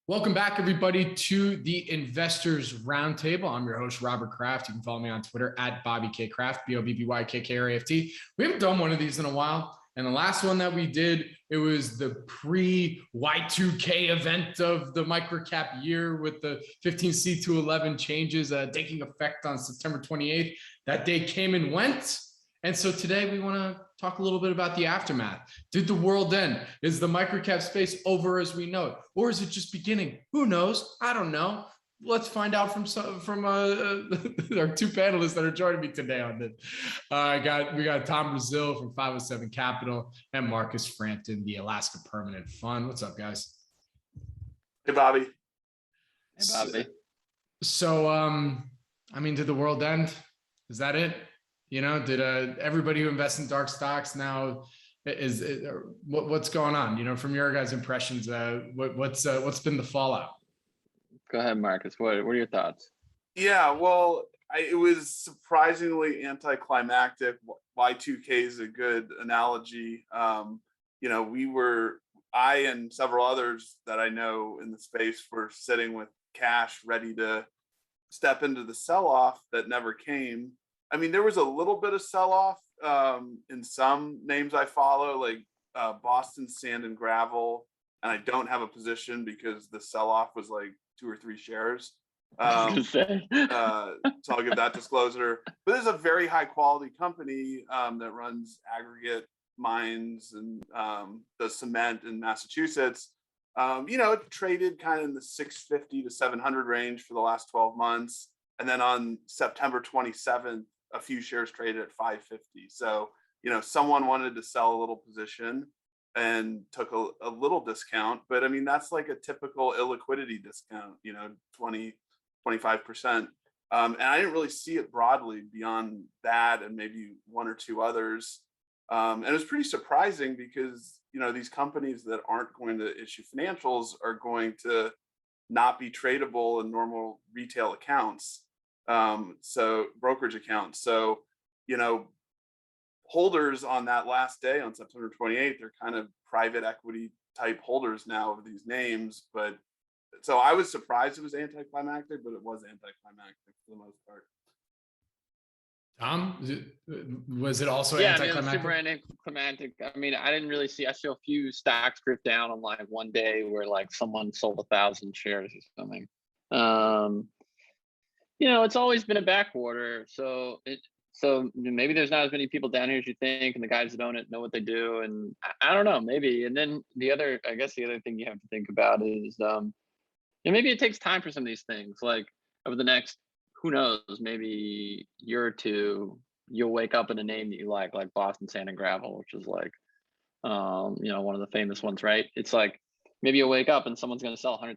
Welcome back, everybody, to the Investors Roundtable. I'm your host, Robert Kraft. You can follow me on Twitter at Bobby K. Kraft, BOBBYKKRAFT. We haven't done one of these in a while. And the last one that we did, it was the pre-Y2K event of the MicroCap year with the 15C to 11 changes taking effect on September 28th. That day came and went. And so today we want to talk a little bit about the aftermath. Did the world end? Is the microcap space over as we know it? Or is it just beginning? Who knows? I don't know. Let's find out from our two panelists that are joining me today on this. We got Tom Braziel from 507 Capital and Marcus Frampton, the Alaska Permanent Fund. What's up, guys? Hey, Bobby. Hey, Bobby. So, did the world end? Is that it? Did everybody who invests in dark stocks now what's going on? From your guys' impressions, what's been the fallout? Go ahead, Marcus. What are your thoughts? Yeah, well, it was surprisingly anticlimactic. Y2K is a good analogy. I and several others that I know in the space were sitting with cash ready to step into the sell-off that never came. I mean, there was a little bit of sell-off in some names I follow, like Boston Sand and Gravel, and I don't have a position because the sell-off was like 2 or 3 shares. So I'll give that disclosure. But this is a very high-quality company that runs aggregate mines and does cement in Massachusetts. It traded kind of in the 650 to 700 range for the last 12 months. And then on September 27th, a few shares traded at 550. So, someone wanted to sell a little position and took a little discount. But I mean, that's like a typical illiquidity discount, 20, 25%. And I didn't really see it broadly beyond that and maybe 1 or 2 others. And it was pretty surprising because, these companies that aren't going to issue financials are going to not be tradable in normal retail accounts. So brokerage accounts. So, holders on that last day on September 28th, they're kind of private equity type holders now of these names. But so I was surprised it was anticlimactic, but it was anticlimactic for the most part. Tom, was it also anticlimactic? Anticlimactic? Super anticlimactic. I mean, I didn't really see. I saw a few stocks drift down on like one day where like someone sold 1,000 shares or something. It's always been a backwater. So maybe there's not as many people down here as you think, and the guys that own it know what they do. And I don't know, maybe. And then the other thing you have to think about is, maybe it takes time for some of these things. Like over the next, who knows, maybe year or two, you'll wake up in a name that you like Boston Sand and Gravel, which is like, one of the famous ones, right? It's like, maybe you'll wake up and someone's going to sell $100,000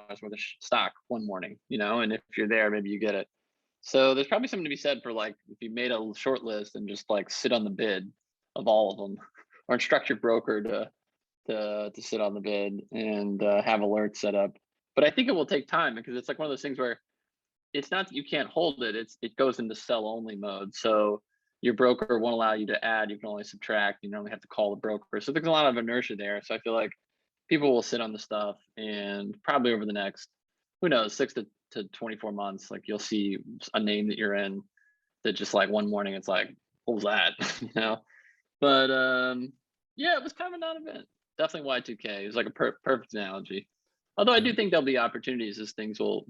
worth of stock one morning, and if you're there, maybe you get it. So there's probably something to be said for like, if you made a short list and just like sit on the bid of all of them, or instruct your broker to sit on the bid and have alerts set up. But I think it will take time because it's like one of those things where it's not that you can't hold it, it goes into sell only mode. So your broker won't allow you to add, you can only subtract, you only have to call the broker. So there's a lot of inertia there. So I feel like people will sit on the stuff, and probably over the next, who knows, 6 to 24 months, like you'll see a name that you're in that just like one morning it's like, what was that? But it was kind of a non-event. Definitely Y2K. It was like a perfect analogy. Although I do think there'll be opportunities as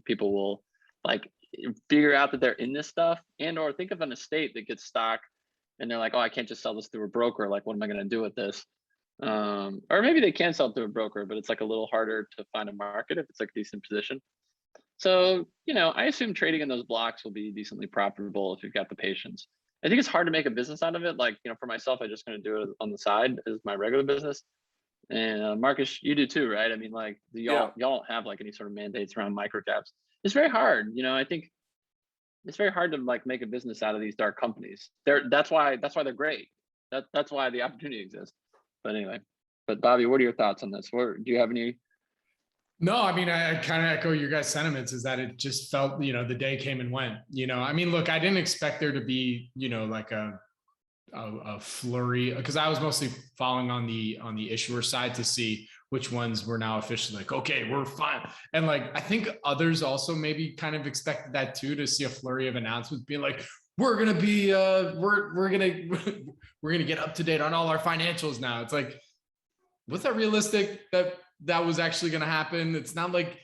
people will like figure out that they're in this stuff, and or think of an estate that gets stock and they're like, oh, I can't just sell this through a broker. Like, what am I going to do with this? Or maybe they can sell it through a broker, but it's like a little harder to find a market if it's like a decent position. So, I assume trading in those blocks will be decently profitable if you've got the patience. I think it's hard to make a business out of it. Like, for myself, I'm just going to do it on the side as my regular business. And Marcus, you do too, right? I mean, like y'all don't have like any sort of mandates around microcaps. It's very hard. I think it's very hard to like make a business out of these dark companies. That's why they're great. That's why the opportunity exists. But anyway, Bobby, what are your thoughts on this? Do you have any? No, I mean, I kind of echo your guys' sentiments, is that it just felt, the day came and went. I mean, look, I didn't expect there to be, like a flurry, because I was mostly following on the issuer side to see which ones were now officially like, okay, we're fine. And like, I think others also maybe kind of expected that too, to see a flurry of announcements being like, we're going to be, we're going to, we're going to get up to date on all our financials now. It's like, was that realistic that was actually going to happen? It's not like,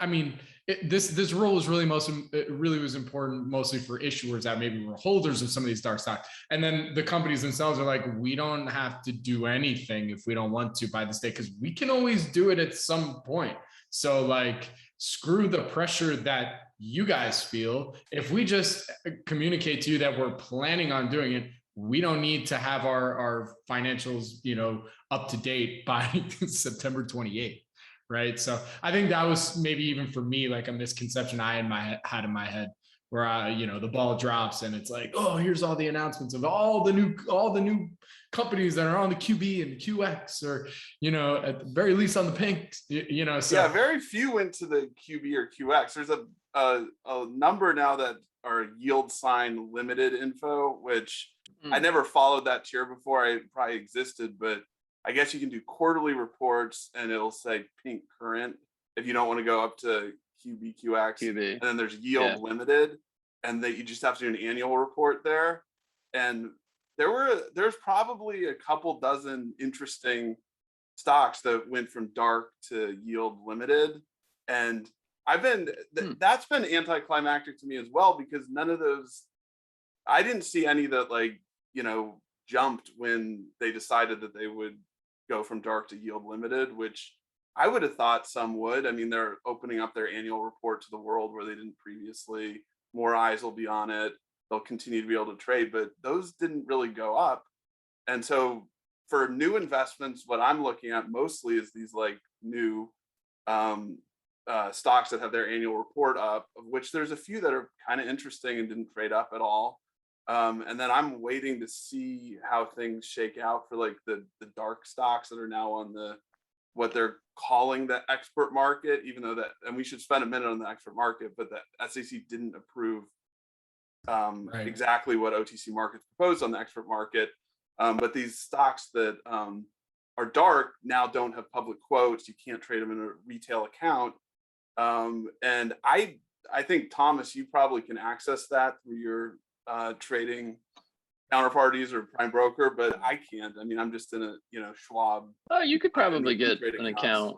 I mean, this rule is really it really was important mostly for issuers that maybe were holders of some of these dark stocks. And then the companies themselves are like, we don't have to do anything if we don't want to by this date, because we can always do it at some point. So like, screw the pressure that you guys feel. If we just communicate to you that we're planning on doing it, we don't need to have our financials, up to date by September 28th. Right. So I think that was maybe even for me, like a misconception I had in my head, where the ball drops and it's like, oh, here's all the announcements of all the new companies that are on the QB and the QX, or, at the very least on the pink, so. Yeah, very few went to the QB or QX. There's a number now that are yield sign limited info, which I never followed that tier before. I probably existed, but I guess you can do quarterly reports and it'll say pink current if you don't want to go up to QB, QX. And then there's yield limited, and that you just have to do an annual report there. And there's probably a couple dozen interesting stocks that went from dark to yield limited. And that's been anticlimactic to me as well, because none of those, I didn't see any that jumped when they decided that they would go from dark to yield limited, which I would have thought some would. I mean, they're opening up their annual report to the world where they didn't previously. More eyes will be on it. They'll continue to be able to trade, but those didn't really go up. And so for new investments, what I'm looking at mostly is these like new stocks that have their annual report up, of which there's a few that are kind of interesting and didn't trade up at all. And then I'm waiting to see how things shake out for like the dark stocks that are now on what they're calling the expert market, even though and we should spend a minute on the expert market, but the SEC didn't approve exactly what OTC markets proposed on the expert market. But these stocks that are dark now don't have public quotes. You can't trade them in a retail account. And I think, Thomas, you probably can access that through your trading counterparties or prime broker, but I can't. I mean, I'm just in a Schwab. Oh, you could probably get an account.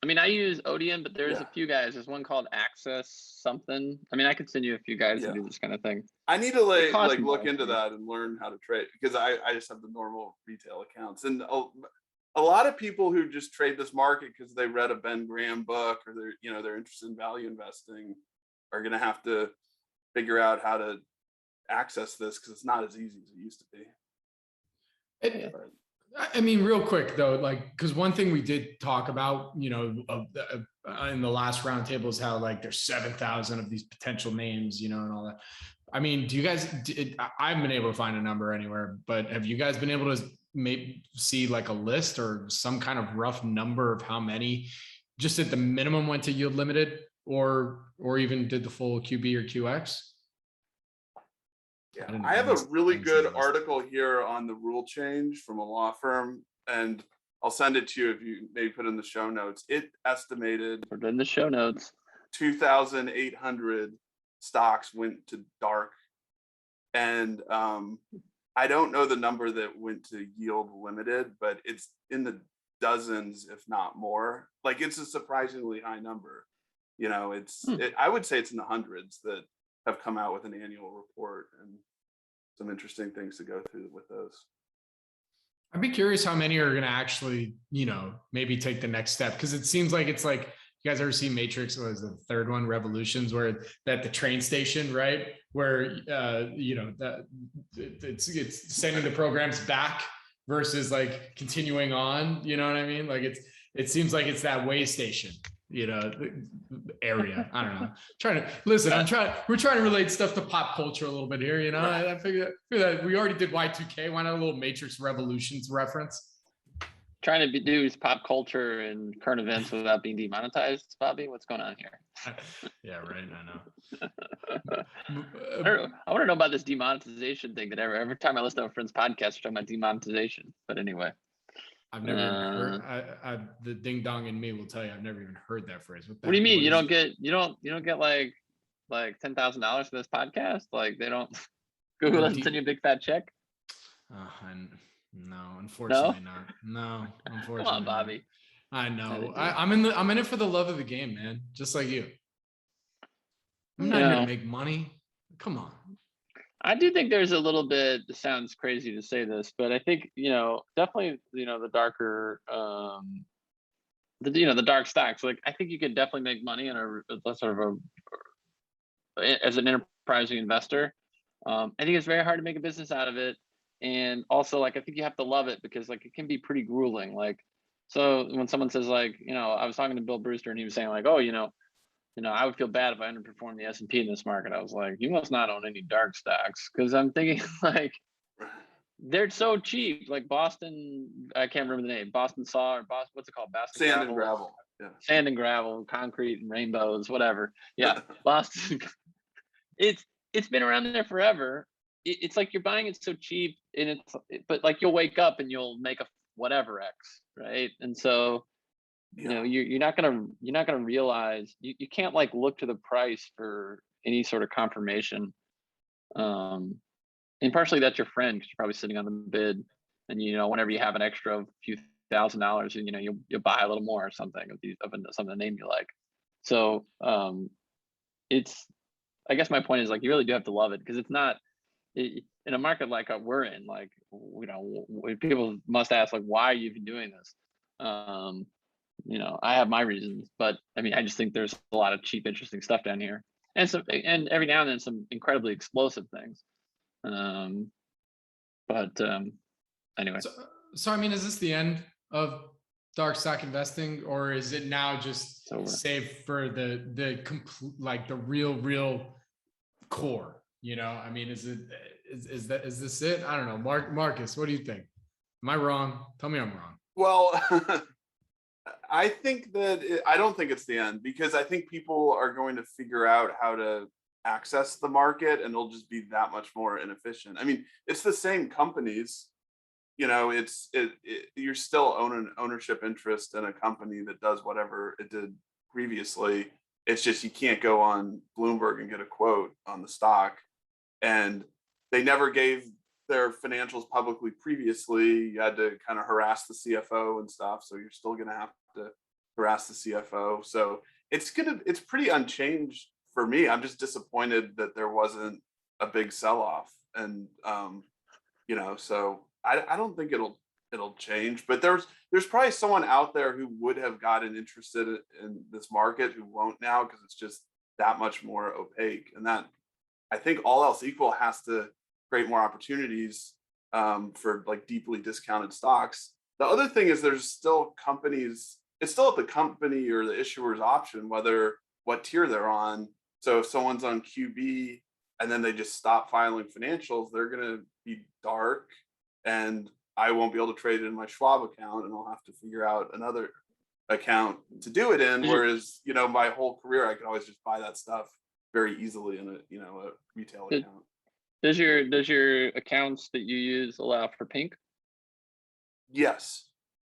I mean, I use Odium, but there's a few guys. There's one called Access something. I mean, I could send you a few guys to do this kind of thing. I need to look into that and learn how to trade, because I just have the normal retail accounts. And a lot of people who just trade this market because they read a Ben Graham book, or they're interested in value investing, are going to have to figure out how to access this, because it's not as easy as it used to be. I mean, real quick though, because one thing we did talk about, in the last roundtable is how there's 7,000 of these potential names, and all that. I mean, do you guys? I haven't been able to find a number anywhere, but have you guys been able to maybe see a list or some kind of rough number of how many, just at the minimum, went to yield limited, or even did the full QB or QX? Yeah, I have a really good article here on the rule change from a law firm, and I'll send it to you if you maybe put in the show notes. It estimated, put in the show notes, 2,800 stocks went to dark, and I don't know the number that went to yield limited, but it's in the dozens, if not more. It's a surprisingly high number. I would say it's in the hundreds that have come out with an annual report, and some interesting things to go through with those. I'd be curious how many are going to actually, maybe take the next step, because it seems like it's like, you guys ever seen Matrix? Was the third one, Revolutions, where at the train station, right, where it's sending the programs back versus continuing on. You know what I mean? It seems like it's that way station, area. I don't know. We're trying to relate stuff to pop culture a little bit here. I figure that we already did Y2K. Why not a little Matrix Revolutions reference? Trying to do pop culture and current events without being demonetized, Bobby. What's going on here? Yeah, right. I know. I want to know about this demonetization thing that every time I listen to a friend's podcast, we're talking about demonetization. But anyway. I've never even heard. The ding dong in me will tell you I've never even heard that phrase. What do you mean? You don't get like $10,000 for this podcast? Like they don't Google doesn't send you a big fat check? No, unfortunately not. No, unfortunately. Come on, Bobby. Not. I know. I'm in it for the love of the game, man. Just like you. I'm not here to make money. Come on. I do think there's a little bit, it sounds crazy to say this, but I think, definitely, the darker, the dark stocks, like I think you could definitely make money in a sort of as an enterprising investor. I think it's very hard to make a business out of it. And also like, I think you have to love it because like, it can be pretty grueling. Like, so when someone says like, I was talking to Bill Brewster and he was saying like, oh, I would feel bad if I underperformed the S&P in this market. I was like, you must not own any dark stocks. Cause I'm thinking like, they're so cheap. Like Boston, I can't remember the name, Boston Saw or Boston, what's it called? Sand and gravel. Yeah. Sand and gravel, concrete and rainbows, whatever. Yeah. Boston. It's been around there forever. It's like you're buying it so cheap and but like you'll wake up and you'll make a whatever X, right? And so, you're not gonna realize you can't like look to the price for any sort of confirmation. And partially that's your friend because you're probably sitting on the bid, and whenever you have an extra few $1,000, and you'll buy a little more or something of some name you like. So I guess my point is like you really do have to love it because it's not in a market like we're in. Like people must ask like why are you even doing this? I have my reasons, but I mean I just think there's a lot of cheap, interesting stuff down here, and every now and then some incredibly explosive things. Anyway. So I mean, is this the end of dark stock investing, or is it now just saved for the complete, like the real core? I mean, is this it? I don't know. Marcus, what do you think? Am I wrong? Tell me I'm wrong. Well, I think that I don't think it's the end because I think people are going to figure out how to access the market and it'll just be that much more inefficient. I mean, it's the same companies, you're still owning ownership interest in a company that does whatever it did previously. It's just, you can't go on Bloomberg and get a quote on the stock, and they never gave their financials publicly previously. You had to kind of harass the CFO and stuff. So you're still going to have to harass the CFO. So it's pretty unchanged for me. I'm just disappointed that there wasn't a big sell-off, and so I don't think it'll change. But there's probably someone out there who would have gotten interested in this market who won't now because it's just that much more opaque. And that, I think, all else equal, has to create more opportunities for like deeply discounted stocks. The other thing is there's still companies. It's still at the company or the issuer's option what tier they're on. So if someone's on QB and then they just stop filing financials, they're going to be dark, and I won't be able to trade it in my Schwab account, and I'll have to figure out another account to do it in. Whereas, my whole career, I could always just buy that stuff very easily in a retail account. Does your accounts that you use allow for pink? Yes.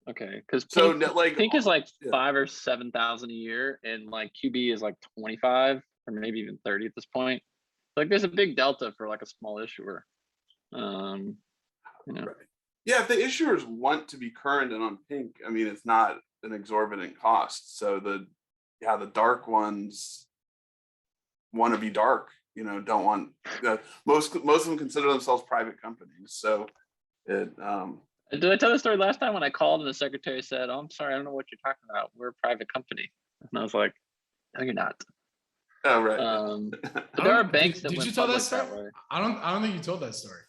Okay, because pink is like 5,000 or 7,000 a year, and like QB is like 25 or maybe even 30 at this point. Like there's a big delta for like a small issuer. Right. Yeah, if the issuers want to be current and on pink, I mean, it's not an exorbitant cost. So the dark ones want to be dark. Don't want most of them consider themselves private companies. So it. Did I tell the story last time when I called and the secretary said, "Oh, I'm sorry, I don't know what you're talking about. We're a private company." And I was like, "No, you're not." Oh, right. But there are banks that did went you tell that public story? that way. I don't think you told that story.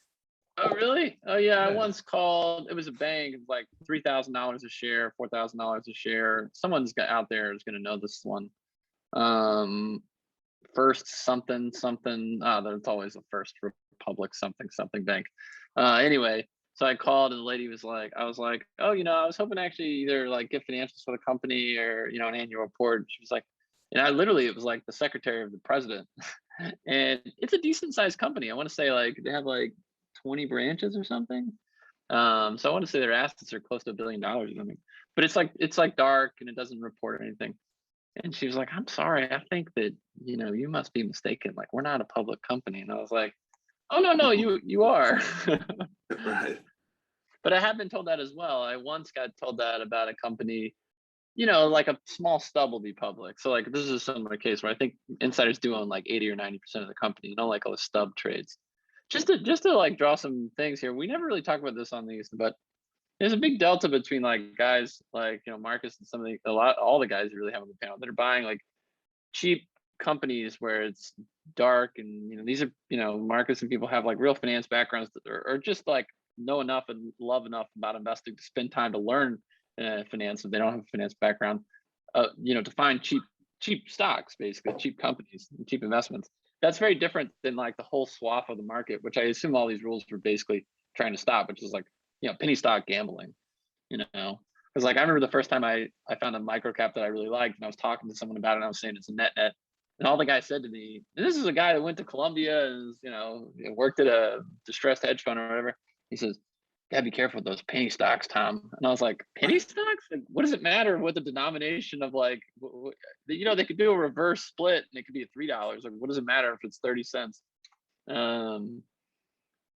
Oh, really? Oh, yeah. I once called. It was a bank, like $3,000 a share, $4,000 a share. Someone's out there is going to know this one. First something. There's always a First Republic something bank. Anyway, so I called and the lady was like, I was like, oh, I was hoping to actually either like get financials for the company or an annual report. She was like, and it was like the secretary of the president, and it's a decent sized company. I want to say like they have like 20 branches or something. So I want to say their assets are close to $1 billion or something, but it's like dark and it doesn't report anything. And she was like, I'm sorry, I think that, you must be mistaken. Like, we're not a public company. And I was like, oh, no, you are. Right. But I have been told that as well. I once got told that about a company, like a small stub will be public. So like this is a similar case where I think insiders do own like 80 or 90% of the company, like all the stub trades. Just to like draw some things here. We never really talk about this on these, but there's a big delta between like guys like Marcus and all the guys you really have on the panel that are buying like cheap companies where it's dark, and these are Marcus and people have like real finance backgrounds that are just like know enough and love enough about investing to spend time to learn finance if they don't have a finance background, to find cheap stocks, basically cheap companies, cheap investments. That's very different than like the whole swath of the market, which I assume all these rules were basically trying to stop, which is like penny stock gambling. Because like I remember the first time I found a microcap that I really liked, and I was talking to someone about it, and I was saying it's a net, and all the guy said to me, and this is a guy that went to Columbia and worked at a distressed hedge fund or whatever. He says, "Gotta be careful with those penny stocks, Tom." And I was like, "Penny stocks? Like, what does it matter what the denomination of like? They could do a reverse split and it could be $3. Like, what does it matter if it's 30 cents?"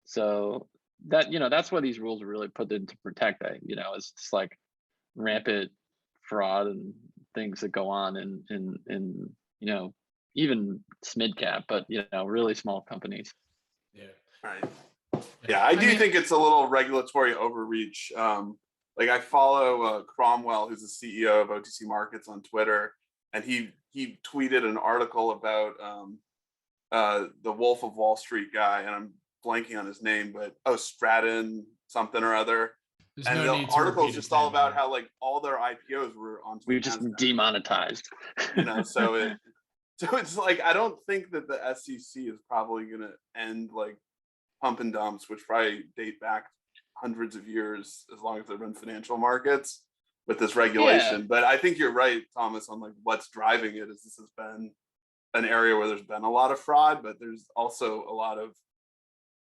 So that that's why these rules are really put in to protect that. It's just like rampant fraud and things that go on in even SMID cap, but really small companies. Yeah. Right. Yeah, I do think it's a little regulatory overreach. Like I follow Cromwell, who's the CEO of OTC Markets on Twitter, and he tweeted an article about the Wolf of Wall Street guy, and I'm blanking on his name, but Stratton something or other. There's and no the article is just all about how like all their IPOs were on. We just demonetized. So it's like I don't think that the SEC is probably going to end like pump and dumps, which probably date back hundreds of years as long as they're in financial markets with this regulation. Yeah. But I think you're right, Thomas, on like what's driving it is this has been an area where there's been a lot of fraud, but there's also a lot of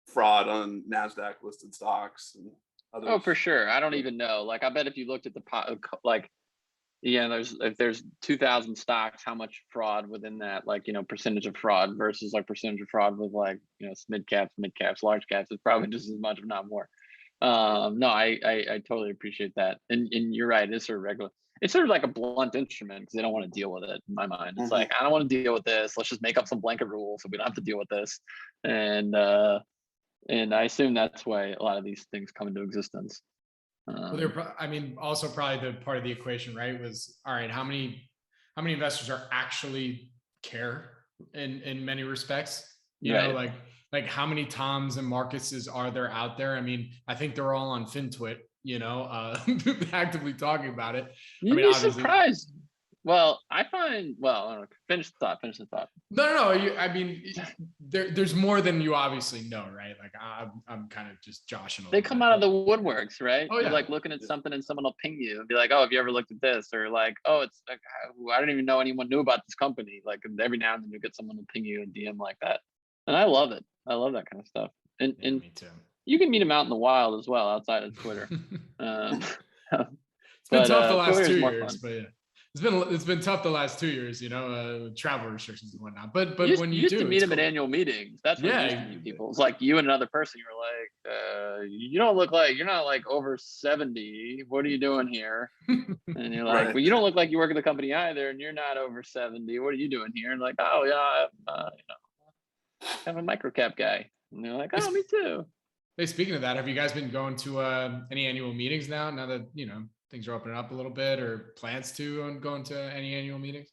fraud on NASDAQ listed stocks and others. Oh, for sure. I don't even know. Like, I bet if you looked at if there's 2,000 stocks, how much fraud within that, like, percentage of fraud versus like percentage of fraud with like, mid caps, large caps, it's probably just as much, if not more. No, I totally appreciate that. And you're right. It's sort of like a blunt instrument because they don't want to deal with it in my mind. It's like, I don't want to deal with this. Let's just make up some blanket rules so we don't have to deal with this. And I assume that's why a lot of these things come into existence. Well, also probably the part of the equation, right, was all right. How many investors are actually care in many respects? Like how many Toms and Marcuses are there out there? I mean, I think they're all on FinTwit, actively talking about it. You'd be surprised. Well, I don't know. Finish the thought. No. There's more than you obviously know, right? Like I'm kind of just joshing. They come out of the woodworks, right? Oh, yeah. You're like looking at something and someone will ping you and be like, "Oh, have you ever looked at this?" Or like, "Oh, it's like, I didn't even know anyone knew about this company." Like every now and then you get someone to ping you and DM like that, and I love it. I love that kind of stuff. And me too. You can meet them out in the wild as well, outside of Twitter. It's been tough the last 2 years, but yeah. It's been tough the last 2 years, travel restrictions and whatnot. But when you used do to meet them at annual meetings. That's when you used to meet people. It's like you and another person. You're like, you don't look like you're not like over 70. What are you doing here? And you're like, well, you don't look like you work at the company either, and you're not over 70. What are you doing here? And like, oh yeah, I'm a microcap guy. And they're like, oh, me too. Hey, speaking of that, have you guys been going to any annual meetings now that things are opening up a little bit, or plans to going to any annual meetings?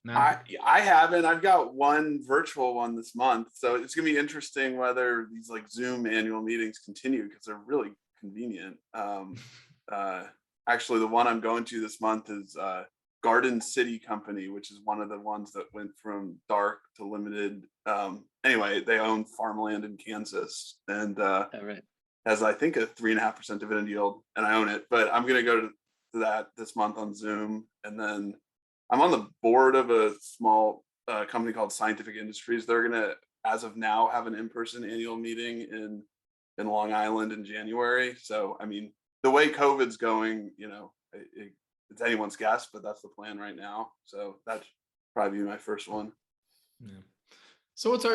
No? I haven't. I've got one virtual one this month, so it's gonna be interesting whether these like Zoom annual meetings continue because they're really convenient. Actually, the one I'm going to this month is Garden City Company, which is one of the ones that went from dark to limited. Anyway, they own farmland in Kansas and has, I think, a 3.5% dividend yield, and I own it. But I'm going to go to that this month on Zoom, and then I'm on the board of a small company called Scientific Industries. They're going to, as of now, have an in-person annual meeting in in Long Island in January. So, I mean, the way COVID's going, it's anyone's guess, but that's the plan right now. So that's probably be my first one. Yeah. So what's our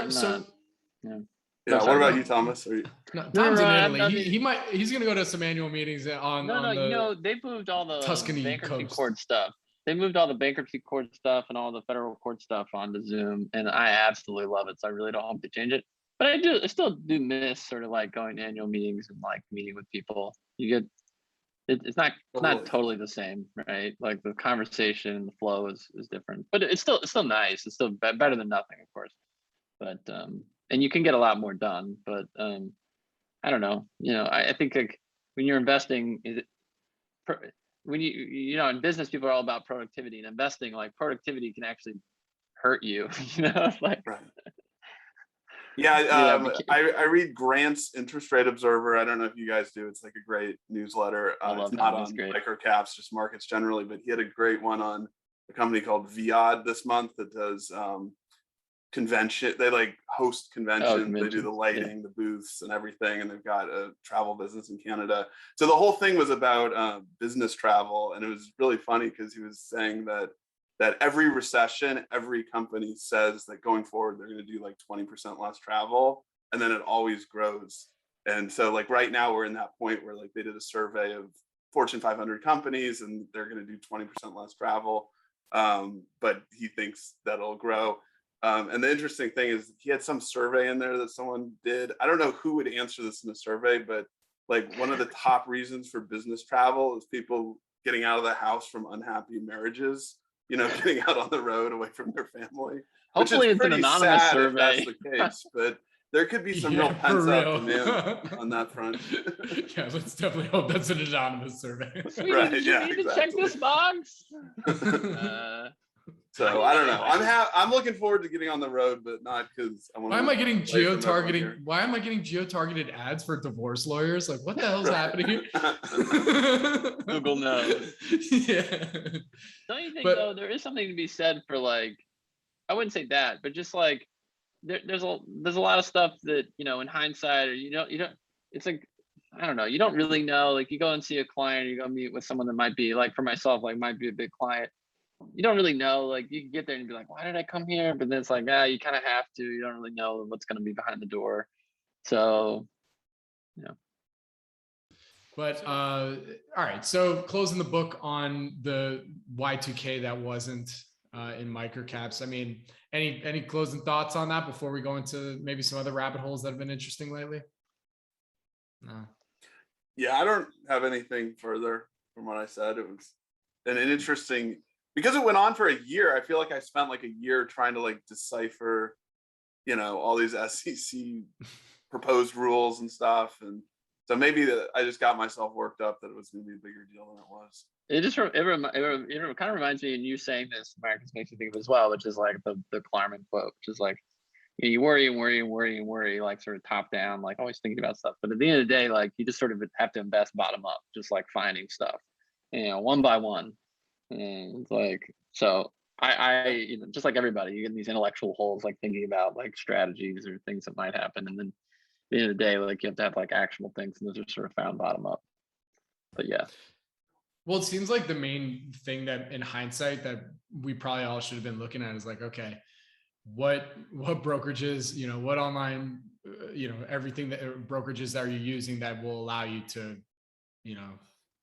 Yeah. No, What sorry, about go you, Thomas? No, No, Tom's in I'm Italy. not- He's gonna go to some annual meetings on the they moved all the Tuscany bankruptcy coast. court stuff. They moved all the bankruptcy court stuff and all the federal court stuff onto Zoom, and I absolutely love it. So I really don't hope to change it. But I still do miss sort of like going to annual meetings and like meeting with people. You get it's not totally the same, right? Like the conversation and the flow is different, but it's still nice. It's still better than nothing, of course. But and you can get a lot more done. But I don't know. I think like when you're investing, when in business, people are all about productivity, and investing, like productivity can actually hurt you. Like right. Yeah, I read Grant's Interest Rate Observer. I don't know if you guys do. It's like a great newsletter. It's not on microcaps, just markets generally, but he had a great one on a company called Viad this month that does convention. They like host conventions. They do the lighting, the booths and everything. And they've got a travel business in Canada. So the whole thing was about business travel. And it was really funny because he was saying that every recession, every company says that going forward, they're going to do like 20% less travel, and then it always grows. And so like right now we're in that point where like they did a survey of Fortune 500 companies and they're going to do 20% less travel. But he thinks that'll grow. And the interesting thing is he had some survey in there that someone did. I don't know who would answer this in a survey, but like one of the top reasons for business travel is people getting out of the house from unhappy marriages. Getting out on the road away from their family. Hopefully it's an anonymous survey. If that's the case, but there could be some real pent-up demand on that front. Yeah, let's definitely hope that's an anonymous survey. Right, you need to check this box. So I don't know. I'm looking forward to getting on the road, but not because I want. Why am I getting geo-targeting? Why am I getting geo-targeted ads for divorce lawyers? Like, what the hell is happening here? Google knows. Yeah. Don't you think though there is something to be said for like, I wouldn't say that, but just like there's a lot of stuff that in hindsight, or you don't. It's like I don't know. You don't really know. Like you go and see a client, or you go meet with someone that might be like for myself, like might be a big client. You don't really know, like you can get there and be like, why did I come here? But then it's like, you kind of have to. You don't really know what's going to be behind the door. So, But all right. So closing the book on the Y2K that wasn't in microcaps. I mean, any closing thoughts on that before we go into maybe some other rabbit holes that have been interesting lately? No. Yeah, I don't have anything further from what I said. It was an interesting. Because it went on for a year, I feel like I spent like a year trying to like decipher, all these SEC proposed rules and stuff. And so maybe I just got myself worked up that it was going to be a bigger deal than it was. It kind of reminds me, and you saying this, Marcus, makes me think of as well, which is like the Klarman quote, which is like, you worry and worry and worry and worry, like sort of top down, like always thinking about stuff. But at the end of the day, like you just sort of have to invest bottom up, just like finding stuff, one by one. And like, so I just like everybody, you get in these intellectual holes, like thinking about like strategies or things that might happen. And then at the end of the day, like you have to have like actionable things, and those are sort of found bottom up. But yeah. Well, it seems like the main thing that in hindsight that we probably all should have been looking at is like, okay, what brokerages, what online, everything that brokerages that are you using that will allow you to,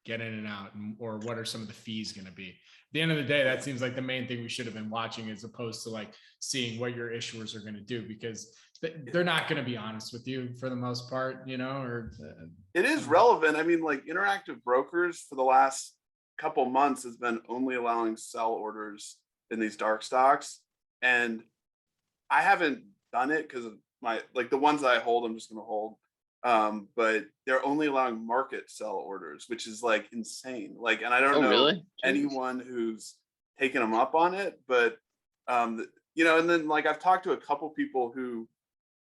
get in and out, or what are some of the fees going to be? At the end of the day, that seems like the main thing we should have been watching, as opposed to like seeing what your issuers are going to do, because they're not going to be honest with you for the most part, or it is relevant. I mean, like Interactive Brokers for the last couple months has been only allowing sell orders in these dark stocks. And I haven't done it because of the ones that I hold, I'm just going to hold. But they're only allowing market sell orders, which is like insane. Like, and I don't know anyone who's taken them up on it, but and then like I've talked to a couple people who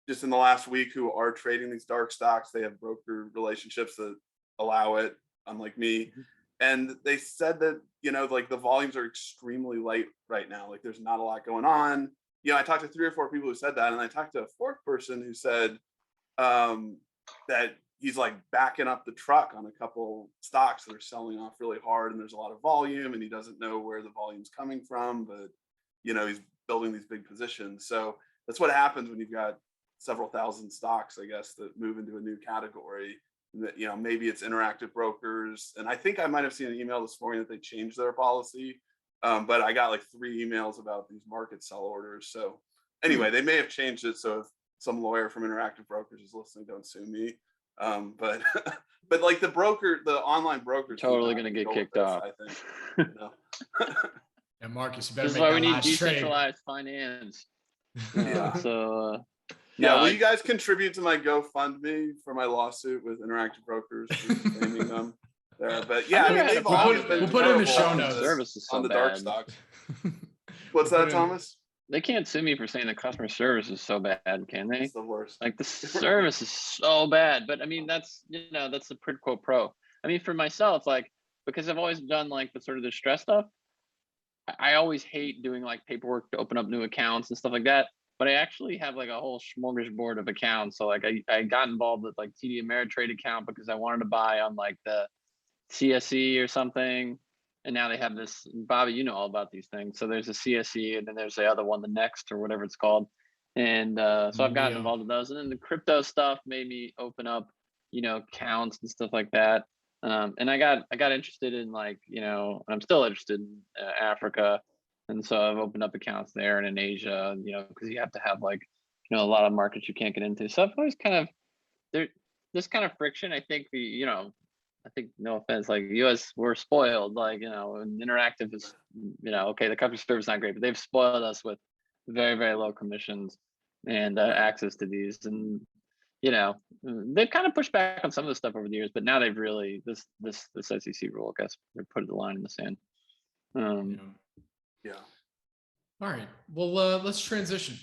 just in the last week who are trading these dark stocks. They have broker relationships that allow it, unlike me. And they said that, like the volumes are extremely light right now. Like there's not a lot going on. I talked to 3 or 4 people who said that. And I talked to a 4th person who said, that he's like backing up the truck on a couple stocks that are selling off really hard, and there's a lot of volume, and he doesn't know where the volume's coming from, but he's building these big positions. So that's what happens when you've got several thousand stocks, I guess, that move into a new category. That maybe it's Interactive Brokers, and I think I might have seen an email this morning that they changed their policy, but I got like 3 emails about these market sell orders. So anyway, they may have changed it, so if some lawyer from Interactive Brokers is listening, don't sue me. But but like the online brokers Totally going to get kicked off. I think. And Marcus, you better This is make why we that need last trade. decentralized finance. Yeah. So will you guys contribute to my GoFundMe for my lawsuit with Interactive Brokers for defaming them there? But yeah, I mean, they've always been. We'll put it in the show notes. Service is so on the bad. dark stocks. What's that, Thomas? They can't sue me for saying the customer service is so bad, can they? It's the worst. Like the service is so bad. But I mean, that's that's the quid pro quo. I mean, for myself, like, because I've always done like the sort of the stress stuff, I always hate doing like paperwork to open up new accounts and stuff like that. But I actually have like a whole smorgasbord of accounts. So like I got involved with like TD Ameritrade account because I wanted to buy on like the CSE or something. And now they have this, Bobby, you know all about these things. So there's a CSE and then there's the other one, the Next or whatever it's called. And so I've gotten involved with those. And then the crypto stuff made me open up, accounts and stuff like that. And I got interested in like, I'm still interested in Africa. And so I've opened up accounts there and in Asia, because you have to have like, a lot of markets you can't get into. So I've always kind of, this kind of friction, I think I think, no offense, like US, we're spoiled, like, and Interactive is, okay, the customer service is not great, but they've spoiled us with very, very low commissions and access to these. And, they've kind of pushed back on some of the stuff over the years, but now they've really, this SEC rule, I guess, they're putting the line in the sand. Yeah. All right. Well, let's transition.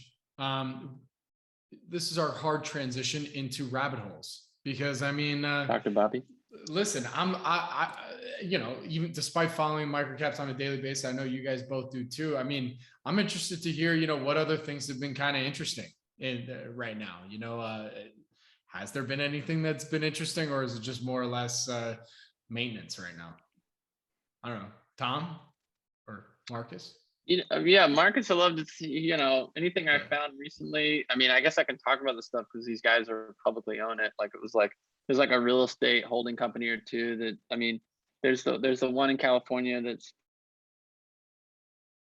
This is our hard transition into rabbit holes because I mean, Dr. Bobby. Listen, I even despite following microcaps on a daily basis, I know you guys both do too. I mean, I'm interested to hear, what other things have been kind of interesting right now. Has there been anything that's been interesting, or is it just more or less maintenance right now? I don't know, Tom or Marcus. Yeah, Marcus, I love to see, anything I found recently. I mean, I guess I can talk about the stuff because these guys are publicly own it. Like it was like, there's like a real estate holding company or two that, I mean, there's the one in California that's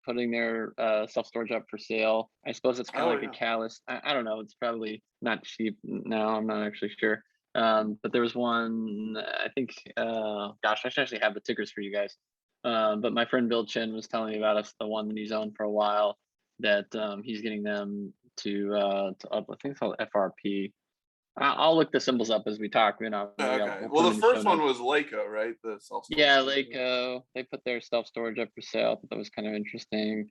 putting their self-storage up for sale. I suppose it's kind of like a catalyst. I don't know. It's probably not cheap now. I'm not actually sure. But there was one, I think, gosh, I should actually have the tickers for you guys. But my friend Bill Chin was telling me about the one that he's owned for a while that he's getting them to up, I think it's called FRP. I'll look the symbols up as we talk. Okay. Well, the first one was Laco, right? The self-storage. Yeah, Laco. They put their self-storage up for sale. I thought that was kind of interesting.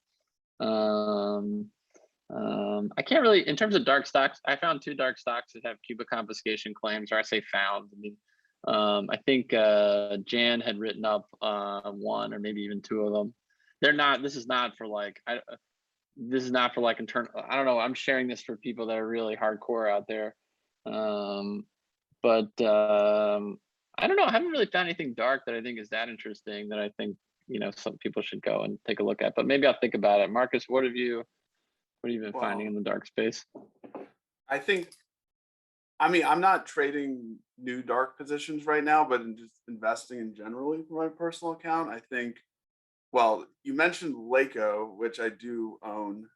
I can't really, in terms of dark stocks, I found 2 dark stocks that have Cuba confiscation claims, or I say found. I mean, I think Jan had written up 1 or maybe even 2 of them. They're not. This is not for like. This is not for like internal. I don't know. I'm sharing this for people that are really hardcore out there. But I don't know. I haven't really found anything dark that I think is that interesting that I think some people should go and take a look at. But maybe I'll think about it. Marcus, what have you been finding in the dark space? I think, I mean, I'm not trading new dark positions right now, but in just investing in generally for my personal account. I think, well, you mentioned Laco, which I do own.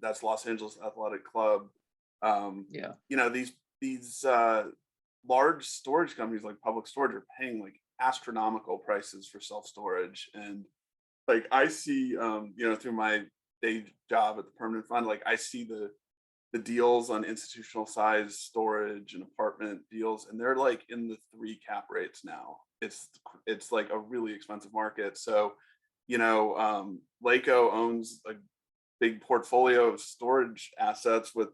That's Los Angeles Athletic Club. Yeah. These large storage companies like Public Storage are paying like astronomical prices for self-storage. And like I see, through my day job at the permanent fund, like I see the deals on institutional size storage and apartment deals, and they're like in the 3 cap rates now. It's like a really expensive market. So, Laco owns a big portfolio of storage assets with,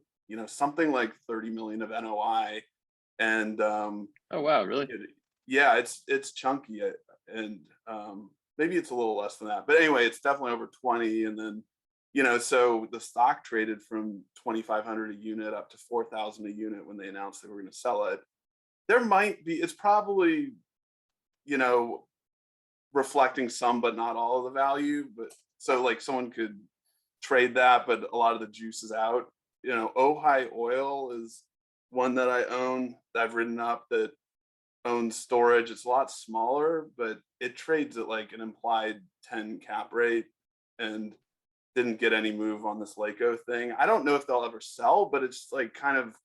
something like 30 million of NOI. And oh wow, really? Yeah, it's chunky, and maybe it's a little less than that, but anyway, it's definitely over 20. And then so the stock traded from 2,500 a unit up to 4,000 a unit when they announced they were going to sell it. there might be, it's probably, reflecting some, but not all of the value. But so like someone could trade that, but a lot of the juice is out. Ojai Oil is one that I own, that I've written up, that owns storage. It's a lot smaller, but it trades at like an implied 10 cap rate and didn't get any move on this Laco thing. I don't know if they'll ever sell, but it's like kind of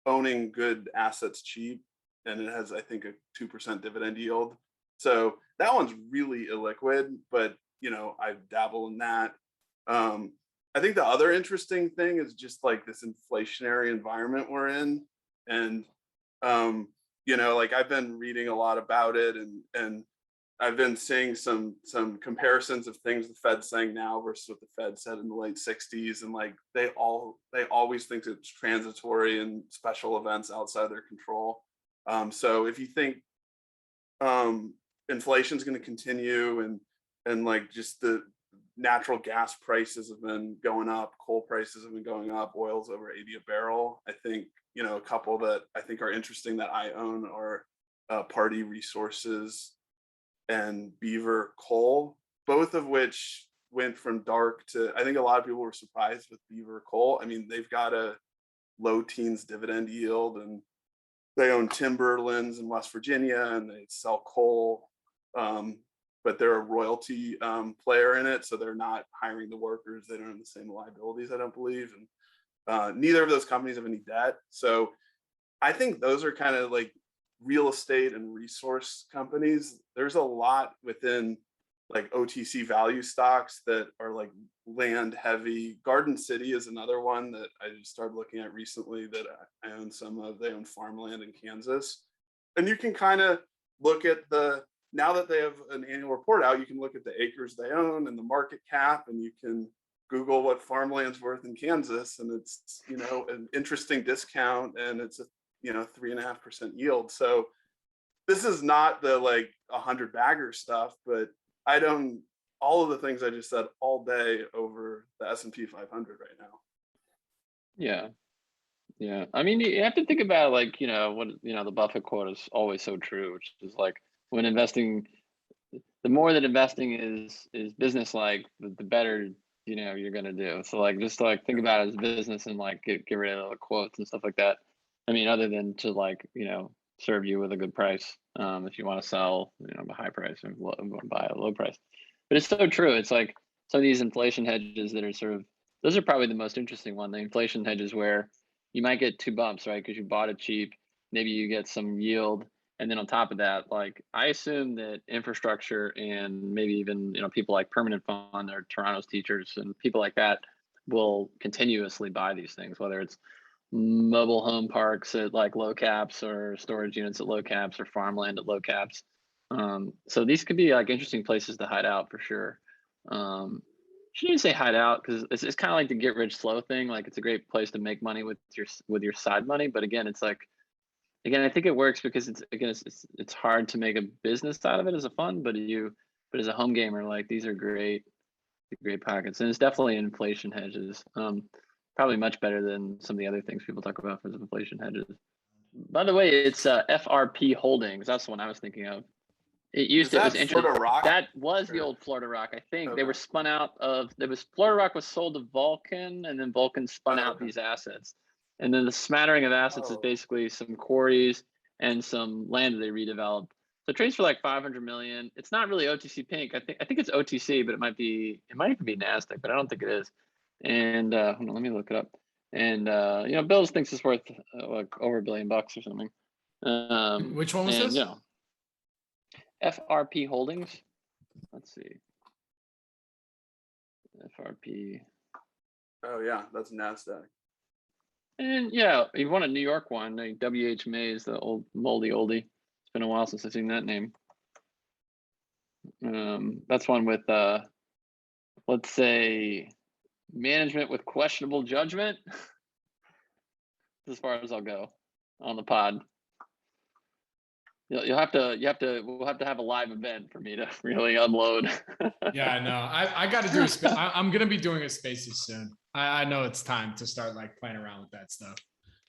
owning good assets cheap. And it has, I think, a 2% dividend yield. So that one's really illiquid, but I dabble in that. I think the other interesting thing is just like this inflationary environment we're in. And like I've been reading a lot about it, and I've been seeing some comparisons of things the Fed's saying now versus what the Fed said in the late 60s. And like they always think it's transitory and special events outside their control. So if you think inflation is going to continue, and like just the natural gas prices have been going up, coal prices have been going up, oil's over 80 a barrel. I think, a couple that I think are interesting that I own are Party Resources and Beaver Coal, both of which went from dark to, I think a lot of people were surprised with Beaver Coal. I mean, they've got a low teens dividend yield, and they own timberlands in West Virginia, and they sell coal, but they're a royalty player in it, so they're not hiring the workers. They don't have the same liabilities, I don't believe, and neither of those companies have any debt. So I think those are kind of like real estate and resource companies. There's a lot within like OTC value stocks that are like land heavy. Garden City is another one that I just started looking at recently that I own some of. They own farmland in Kansas. And you can kind of look at now that they have an annual report out, you can look at the acres they own and the market cap, and you can Google what farmland's worth in Kansas, and it's, an interesting discount, and it's a 3.5% yield. So this is not the like 100 bagger stuff, but I own all of the things I just said all day over the S&P 500 right now. Yeah. I mean, you have to think about like, what, the Buffett quote is always so true, which is like when investing, the more that investing is business-like, the better, you're going to do. So like, just like think about it as business and like get rid of the quotes and stuff like that. I mean, other than to like, serve you with a good price. If you want to sell, a high price and buy a low price. But it's so true. It's like some of these inflation hedges that are sort of, those are probably the most interesting one. The inflation hedges where you might get two bumps, right? Because you bought it cheap, maybe you get some yield. And then on top of that, like I assume that infrastructure and maybe even, people like Permanent Fund or Toronto's Teachers and people like that will continuously buy these things, whether it's mobile home parks at like low caps or storage units at low caps or farmland at low caps. So these could be like interesting places to hide out for sure. Shouldn't even say hide out because it's kind of like the get rich slow thing. Like it's a great place to make money with your side money. But again, it's like, I think it works because it's hard to make a business out of it as a fund, but as a home gamer, like these are great pockets. And it's definitely inflation hedges. Probably much better than some of the other things people talk about for inflation hedges. By the way, it's FRP Holdings. That's the one I was thinking of. It was interesting. That was the old Florida Rock, I think. Okay. They were spun out of. Florida Rock was sold to Vulcan, and then Vulcan spun out these assets. And then the smattering of assets is basically some quarries and some land that they redeveloped. So it trades for like 500 million. It's not really OTC pink. I think it's OTC, but it might even be NASDAQ, but I don't think it is. And hold on, let me look it up. And Bills thinks it's worth like over $1 billion or something. Which one was this? FRP Holdings. Let's see. FRP. Oh yeah, that's NASDAQ. And yeah, you want a New York one. WH Mays, the old moldy oldie. It's been a while since I've seen that name. That's one with let's say management with questionable judgment. As far as I'll go on the pod. We'll have to have a live event for me to really unload. Yeah, I know. I got to do I'm going to be doing a Spaces soon. I know it's time to start like playing around with that stuff.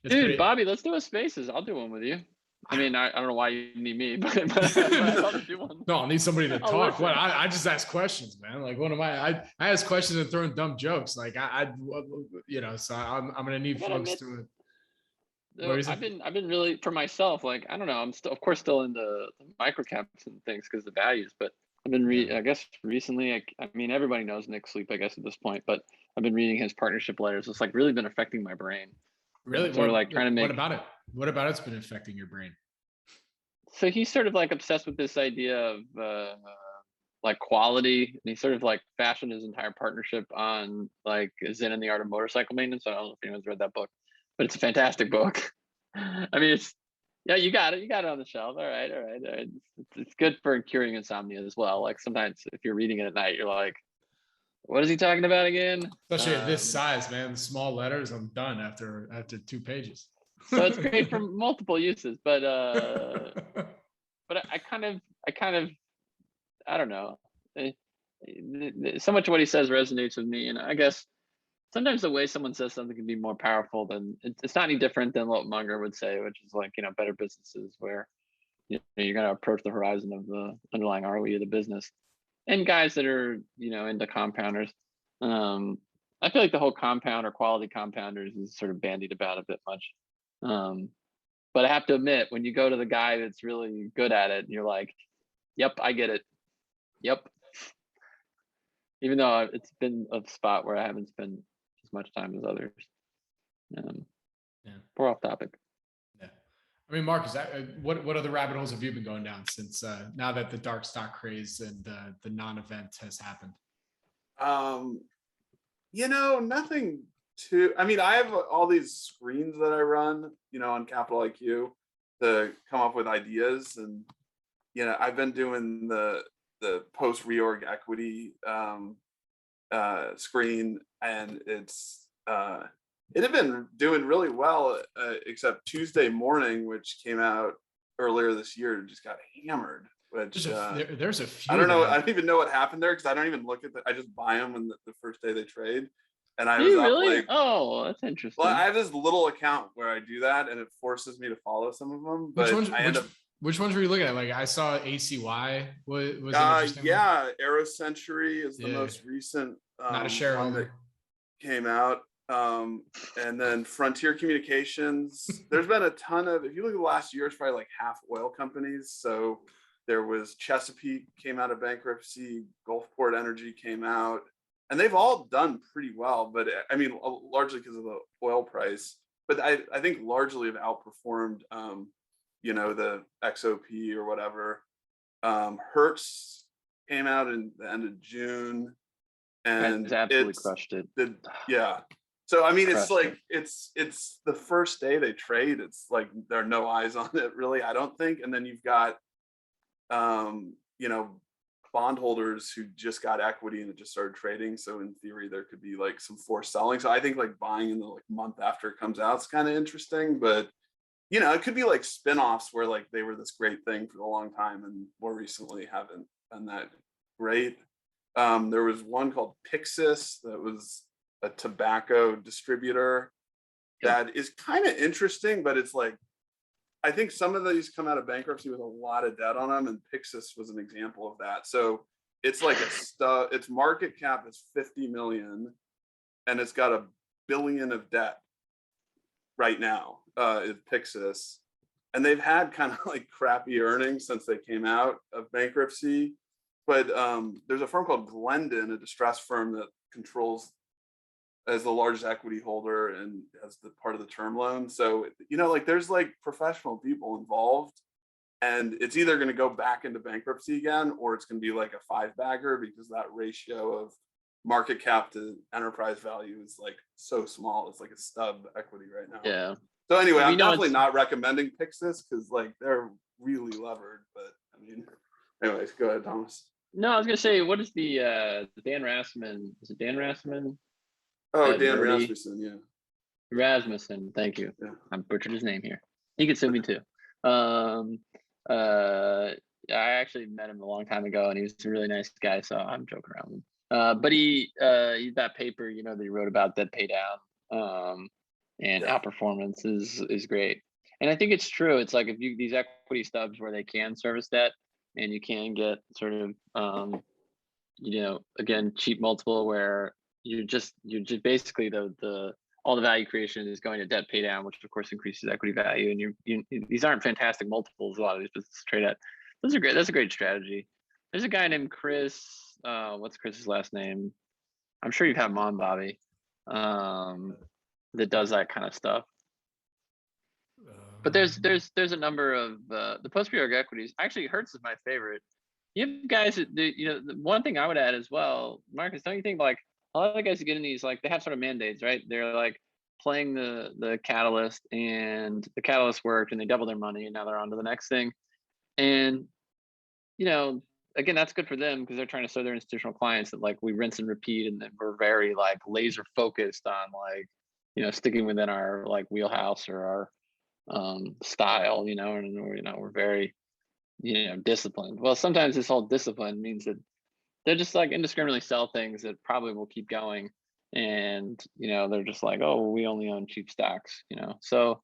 Dude, Bobby, let's do a Spaces. I'll do one with you. I mean, I don't know why you need me, but I'd love to do one. No, I'll need somebody to I'll talk. listen. What I just ask questions, man. Like, what am I ask questions and throwing dumb jokes. Like so I'm gonna need folks to. I've been really, for myself, like, I don't know, I'm still, of course, still into the microcaps and things because the values, but I've been I guess recently, I mean, everybody knows Nick Sleep, I guess, at this point, but I've been reading his partnership letters. It's like really been affecting my brain. Really? Sort of like trying to make. What about it? What about it's been affecting your brain? So he's sort of like obsessed with this idea of like quality, and he sort of like fashioned his entire partnership on like Zen and the Art of Motorcycle Maintenance. I don't know if anyone's read that book, but it's a fantastic book. I mean, you got it on the shelf. All right. It's good for curing insomnia as well. Like sometimes if you're reading it at night, you're like, what is he talking about again? Especially at this size, man. The small letters, I'm done after 2 pages. So it's great for multiple uses, but I kind of I don't know. So much of what he says resonates with me, and I guess sometimes the way someone says something can be more powerful than it's not any different than what Munger would say, which is like, better businesses where you're going to approach the horizon of the underlying ROE of the business, and guys that are into compounders. I feel like the whole compound or quality compounders is sort of bandied about a bit much. But I have to admit, when you go to the guy that's really good at it, you're like, yep, I get it. Yep. Even though it's been a spot where I haven't spent as much time as others. We're off topic. Yeah. I mean, Marcus, what other rabbit holes have you been going down since now that the dark stock craze and the non-event has happened? Nothing too. I mean, I have all these screens that I run, on Capital IQ to come up with ideas, and I've been doing the post reorg equity screen, and it had been doing really well, except Tuesday morning, which came out earlier this year, just got hammered. Which there's a few. I don't know. I don't even know what happened there because I don't even look at I just buy them when the first day they trade. And I was up really? like, oh, that's interesting. Well, I have this little account where I do that, and it forces me to follow some of them. But which ones were you looking at? Like I saw ACY was yeah, AeroCentury is the most recent not a shareholder that came out. And then Frontier Communications. There's been a ton of, if you look at the last year, it's probably like half oil companies. So there was Chesapeake came out of bankruptcy, Gulfport Energy came out, and they've all done pretty well. But I mean, largely because of the oil price. But I think largely have outperformed, the XOP or whatever. Hertz came out in the end of June, and absolutely crushed it. Yeah. So I mean, it's like it's the first day they trade. It's like there are no eyes on it, really. I don't think. And then you've got, bondholders who just got equity and it just started trading. So in theory, there could be like some forced selling. So I think like buying in the month after it comes out is kind of interesting. But it could be like spinoffs where like they were this great thing for a long time and more recently haven't been that great. There was one called Pixis that was a tobacco distributor that is kind of interesting, but it's like, I think some of these come out of bankruptcy with a lot of debt on them, and Pixis was an example of that. So it's like its market cap is 50 million, and it's got $1 billion of debt right now. Is Pixis, and they've had kind of like crappy earnings since they came out of bankruptcy. But there's a firm called Glendon, a distressed firm that controls as the largest equity holder and as the part of the term loan. So, there's like professional people involved, and it's either going to go back into bankruptcy again, or it's going to be like a 5-bagger because that ratio of market cap to enterprise value is like so small. It's like a stub equity right now. Yeah. So anyway, I'm definitely not recommending Pixis because like they're really levered, but I mean, anyways, go ahead, Thomas. No, I was going to say, what is the Dan Rasmussen? Is it Dan Rasmussen? Oh, Dan Rasmussen, yeah. Rasmussen, thank you. Yeah. I butchered his name here. He could sue me too. I actually met him a long time ago, and he was a really nice guy, so I'm joking around with him. But he that paper, that he wrote about debt pay down and outperformance is great. And I think it's true. It's like if you these equity stubs where they can service debt and you can get sort of again, cheap multiple where you're just basically the all the value creation is going to debt pay down, which of course increases equity value. And these aren't fantastic multiples. A lot of these businesses trade at. Those are great. That's a great strategy. There's a guy named Chris. What's Chris's last name? I'm sure you've had him on, Bobby. That does that kind of stuff. But there's a number of the post-periodic equities. Actually, Hertz is my favorite. You have guys that the one thing I would add as well, Marcus, don't you think like a lot of the guys that get in these, like they have sort of mandates, right? They're like playing the catalyst, and the catalyst worked and they double their money and now they're on to the next thing. And again, that's good for them because they're trying to serve their institutional clients that like we rinse and repeat, and then we're very like laser focused on like sticking within our like wheelhouse or our style, and we're very disciplined. Well, sometimes this whole discipline means that they're just like indiscriminately sell things that probably will keep going, and they're just like, oh, we only own cheap stocks, so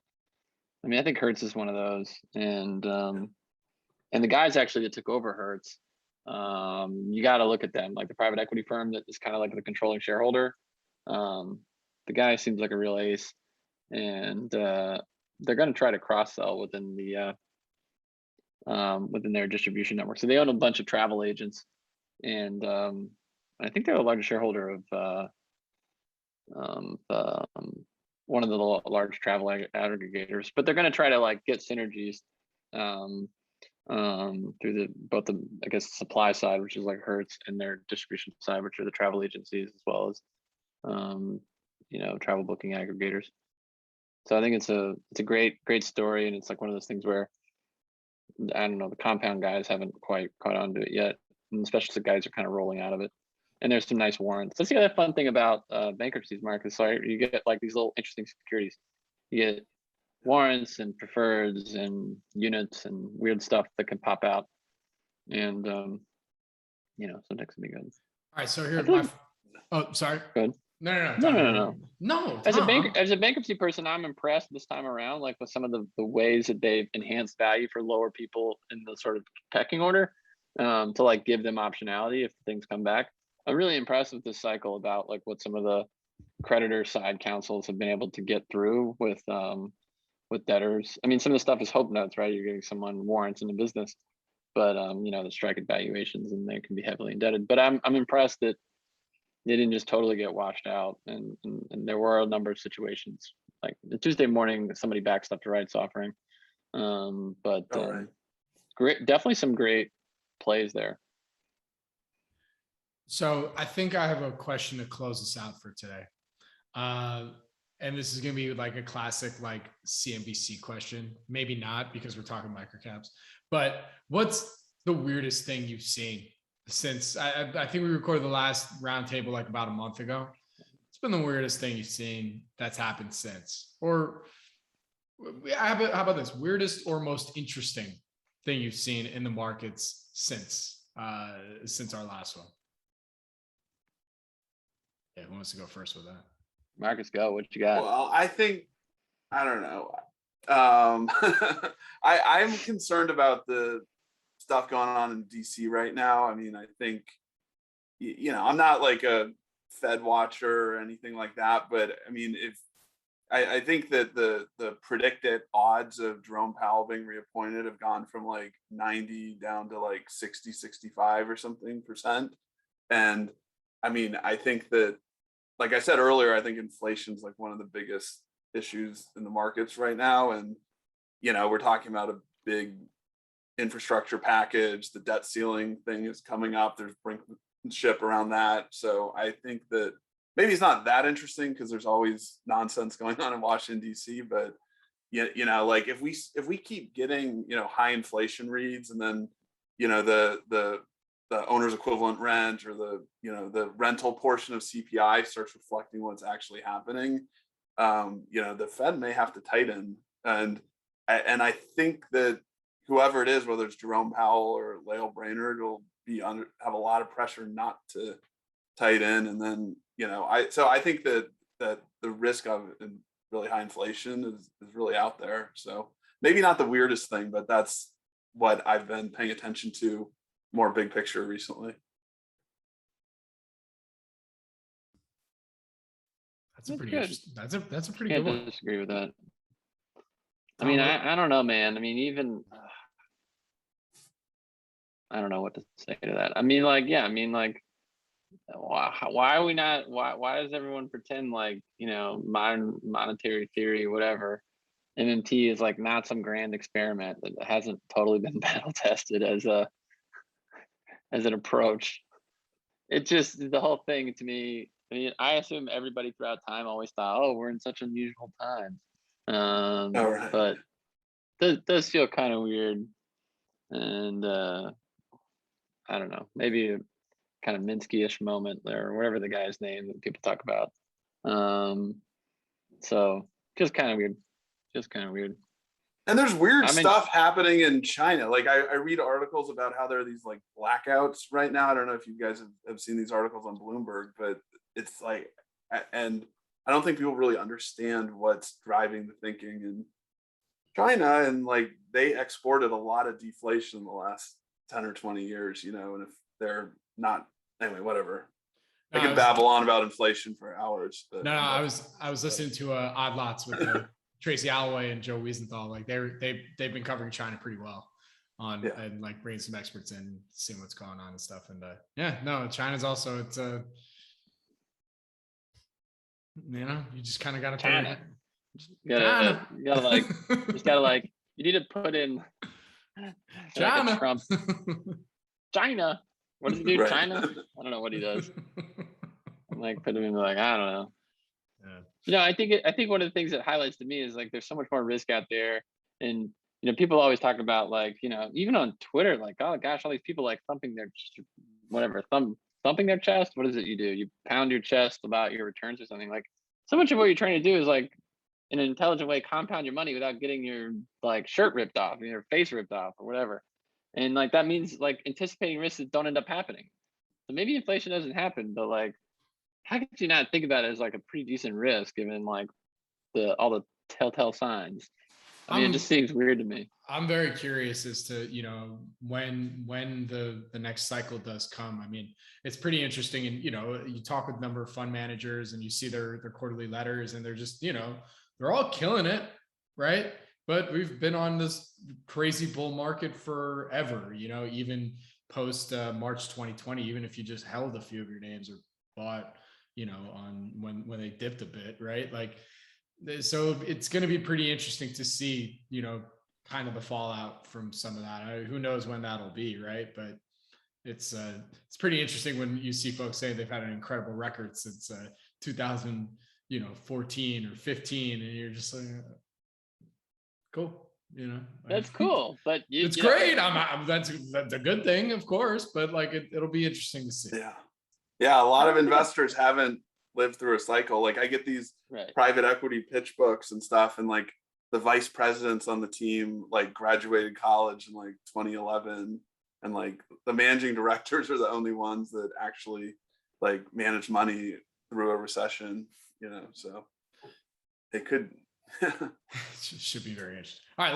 I mean I think Hertz is one of those, and the guys actually that took over Hertz, you got to look at them, like the private equity firm that is kind of like the controlling shareholder. The guy seems like a real ace, and they're going to try to cross sell within their distribution network. So they own a bunch of travel agents, and I think they're the largest shareholder of one of the large travel aggregators. But they're going to try to like get synergies through both the I guess supply side, which is like Hertz, and their distribution side, which are the travel agencies, as well as travel booking aggregators. So I think it's a great story, and it's like one of those things where I don't know, the compound guys haven't quite caught on to it yet, and especially the guys are kind of rolling out of it. And there's some nice warrants. That's the other fun thing about bankruptcies, Marcus. So you get like these little interesting securities. You get warrants and preferreds and units and weird stuff that can pop out, and sometimes can be good. All right, so here's oh, sorry. Good. No. As a bankruptcy person, I'm impressed this time around, like with some of the ways that they've enhanced value for lower people in the sort of pecking order, to like give them optionality if things come back. I'm really impressed with this cycle about like what some of the creditor side counsels have been able to get through with debtors. I mean, some of the stuff is hope notes, right? You're giving someone warrants in the business, but the strike at valuations, and they can be heavily indebted. But I'm impressed that they didn't just totally get washed out, and there were a number of situations like the Tuesday morning somebody backstopped a rights offering, great, definitely some great plays there. So I think I have a question to close us out for today, and this is going to be like a classic like CNBC question, maybe not because we're talking microcaps, but what's the weirdest thing you've seen since I think we recorded the last roundtable like about a month ago? It's been the weirdest thing you've seen that's happened since, or how about this, weirdest or most interesting thing you've seen in the markets since our last one? Yeah, who wants to go first with that? Marcus, go. What you got? Well, I don't know. I'm concerned about the stuff going on in DC right now. I mean, I think, I'm not like a Fed watcher or anything like that, but I mean, I think that the predicted odds of Jerome Powell being reappointed have gone from like 90 down to like 60, 65 or something %. And I mean, I think that, like I said earlier, I think inflation is like one of the biggest issues in the markets right now. And, we're talking about a big infrastructure package. The debt ceiling thing is coming up. There's brinkmanship around that. So I think that maybe it's not that interesting because there's always nonsense going on in Washington, D.C. But, like if we keep getting, high inflation reads, and then, the owner's equivalent rent or the rental portion of CPI starts reflecting what's actually happening, the Fed may have to tighten. And I think that whoever it is, whether it's Jerome Powell or Lael Brainerd, will have a lot of pressure not to tighten. And then, I think that the risk of really high inflation is really out there. So maybe not the weirdest thing, but that's what I've been paying attention to more big picture recently. That's a pretty good. interesting. That's a pretty Can't good one. disagree with that. I Tom, mean, what- I don't know, man. I mean, even I don't know what to say to that. I mean, like, yeah, I mean, like, why are we not? Why does everyone pretend like, you know, modern monetary theory, whatever, MMT is like not some grand experiment that hasn't totally been battle tested as an approach. It just, the whole thing to me. I mean, I assume everybody throughout time always thought, oh, we're in such unusual times. Right. But it does feel kind of weird, and I don't know, maybe a kind of Minsky-ish moment there, or whatever the guy's name that people talk about. So just kind of weird. And there's weird I mean- stuff happening in China. Like I read articles about how there are these like blackouts right now. I don't know if you guys have seen these articles on Bloomberg, but it's like, and I don't think people really understand what's driving the thinking in China. And like they exported a lot of deflation in the last 10 or 20 years, you know, and if they're not, anyway, whatever. I could babble on about inflation for hours. But No, I was listening to Odd Lots with Tracy Alloway and Joe Wiesenthal. Like they've been covering China pretty well on and like bringing some experts in, seeing what's going on and stuff. And yeah, no, China's also, it's you know, you just kind of got to China. You gotta like, you need to put in China. like a Trump. China. What does he do? Right. China? I don't know what he does. I'm like, put him in like, I don't know. Yeah. You know, I think one of the things that highlights to me is like there's so much more risk out there. And you know, people always talk about like, you know, even on Twitter, like, oh gosh, all these people like thumping their thumping their chest. What is it you do? You pound your chest about your returns or something. Like, so much of what you're trying to do is like in an intelligent way compound your money without getting your like shirt ripped off, your face ripped off or whatever. And like that means like anticipating risks that don't end up happening. So maybe inflation doesn't happen, but like, how could you not think about it as like a pretty decent risk given like all the telltale signs? I mean, it just seems weird to me. I'm very curious as to, you know, when the next cycle does come. I mean, it's pretty interesting. And, you know, you talk with a number of fund managers and you see their quarterly letters and they're just, you know, they're all killing it, right? But we've been on this crazy bull market forever, you know, even post March 2020, even if you just held a few of your names or bought, you know, on when they dipped a bit, right? Like, so it's going to be pretty interesting to see, you know, kind of the fallout from some of that. Who knows when that'll be, right? But it's pretty interesting when you see folks saying they've had an incredible record since 2014 or 15, and you're just like, cool, you know. That's cool, but it's great. That's a good thing, of course, but like it'll be interesting to see. Yeah. A lot of investors haven't lived through a cycle. Like I get these private equity pitch books and stuff, and like the vice presidents on the team like graduated college in like 2011, and like the managing directors are the only ones that actually like manage money through a recession, you know. So it could should be very interesting. All right,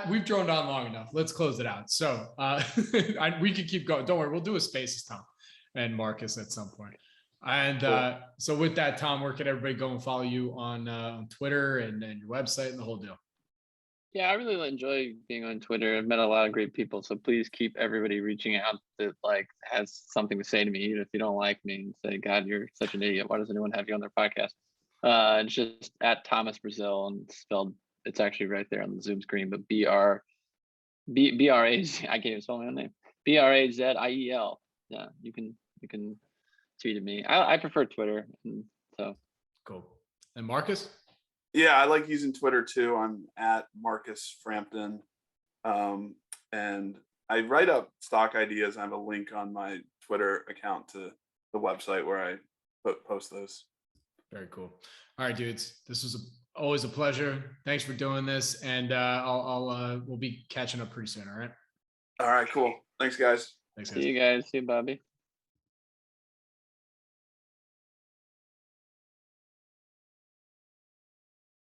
we've droned on long enough. Let's close it out. So we could keep going. Don't worry, we'll do a Spaces, Tom and Marcus at some point. And cool. So with that, Tom, where can everybody go and follow you on Twitter and your website and the whole deal? Yeah, I really enjoy being on Twitter. I've met a lot of great people, so please keep everybody reaching out that like has something to say to me, even if you don't like me, and say, God, you're such an idiot. Why does anyone have you on their podcast? It's just at Thomas Braziel, and spelled. It's actually right there on the Zoom screen, but I can't even spell my own name. Braziel. Yeah, you can tweet at me. I prefer Twitter, and so cool. And Marcus? Yeah, I like using Twitter too. I'm at Marcus Frampton. And I write up stock ideas. I have a link on my Twitter account to the website where I post those. Very cool. All right, dudes. This was always a pleasure. Thanks for doing this. And we'll be catching up pretty soon. All right. All right, cool. Thanks, guys. Thanks, guys. See you guys. See you, Bobby.